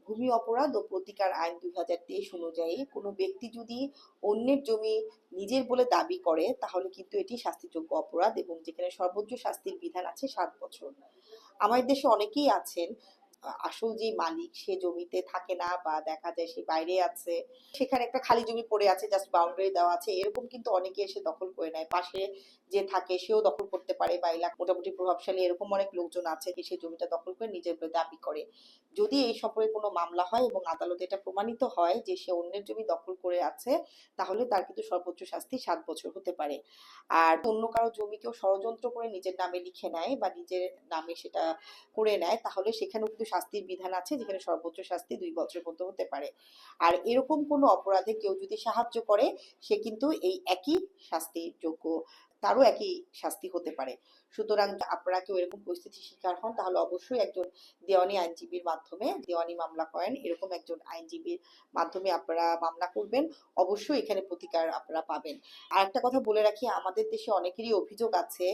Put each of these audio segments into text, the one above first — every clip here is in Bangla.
ভূমি অপরাধ ও প্রতিকার আইন 2023 অনুযায়ী কোনো ব্যক্তি যদি অন্যের জমি নিজের বলে দাবি করে তাহলে কিন্তু এটি শাস্তিযোগ্য অপরাধ, এবং যেখানে সর্বোচ্চ শাস্তির বিধান আছে 7 বছর। আমাদের দেশে অনেকেই আছেন আসল যে মালিক সে জমিতে থাকে না, বা দেখা যায় সে বাইরে আছে, সেখানে একটা খালি জমি পড়ে আছে, জাস্ট বাউন্ডারি দেওয়া আছে, এরকম কিন্তু অনেকে এসে দখল করে নেয়। পাশে যে থাকে সেও দখল করতে পারে, বা এলাকা মোটামুটি প্রভাবশালী এরকম অনেক লোকজন আছে যে সেই জমিটা দখল করে নিজের বলে দাবি করে। যদি এই সম্পর্কে কোনো মামলা হয় এবং আদালতে এটা প্রমাণিত হয় যে সে অন্যের জমি দখল করে আছে, তাহলে তার কিন্তু সর্বোচ্চ শাস্তি 7 বছর হতে পারে। আর অন্য কারো জমি কেউ ষড়যন্ত্র করে নিজের নামে লিখে নেয় বা নিজের নামে সেটা করে নেয়, তাহলে সেখানেও কিন্তু শাস্তির বিধান আছে, যেখানে সর্বোচ্চ শাস্তি 2 বছর পর্যন্ত হতে পারে। আর এরকম কোনো অপরাধে কেউ যদি সাহায্য করে সে কিন্তু এই একই শাস্তির যোগ্য, তারও একই শাস্তি হতে পারে। সুতরাং আপনারা কেউ এরকম পরিস্থিতির শিকার হন তাহলে অবশ্যই একজন দেওয়ানি আইনজীবীর মাধ্যমে, দেওয়ানি মামলা করেন এরকম একজন আইনজীবীর মাধ্যমে আপনারা মামলা করবেন, অবশ্যই এখানে প্রতিকার আপনারা পাবেন। আর একটা কথা বলে রাখি, আমাদের দেশে অনেকেরই অভিযোগ আছে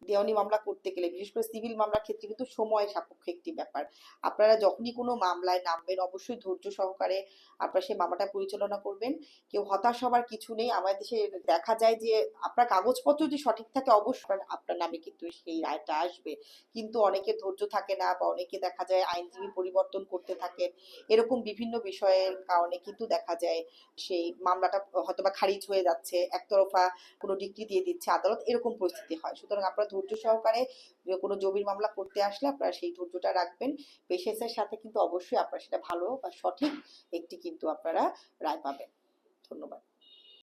দেওয়ানি মামলা করতে গেলে, বিশেষ করে সিভিল মামলার ক্ষেত্রে কিন্তু সময় সাপেক্ষ একটি ব্যাপার। আপনারা যখনই কোনো মামলায় নামবেন অবশ্যই ধৈর্য সহকারে আপনারা সেই মামলাটা পরিচালনা করবেন। কেউ হতাশ হবার কিছু নেই। আমাদের দেশে দেখা যায় যে আপনার কাগজপত্র যদি সঠিক থাকে অবশ্যই আপনার নামে কিন্তু সেই রায়টা আসবে, কিন্তু অনেকের ধৈর্য থাকে না, বা অনেকে দেখা যায় আইনজীবী পরিবর্তন করতে থাকেন, এরকম বিভিন্ন বিষয়ের কারণে কিন্তু দেখা যায় সেই মামলাটা হয়তোবা খারিজ হয়ে যাচ্ছে, একতরফা কোনো ডিক্রি দিয়ে দিচ্ছে আদালত, এরকম পরিস্থিতি হয়। সুতরাং আপনারা ধৈর্য সহকারে কোনো জমির মামলা করতে আসলে আপনারা সেই ধৈর্যটা রাখবেন, পেশেন্সের সাথে কিন্তু অবশ্যই আপনারা সেটা ভালো বা সঠিক একটি কিন্তু আপনারা রায় পাবেন। ধন্যবাদ।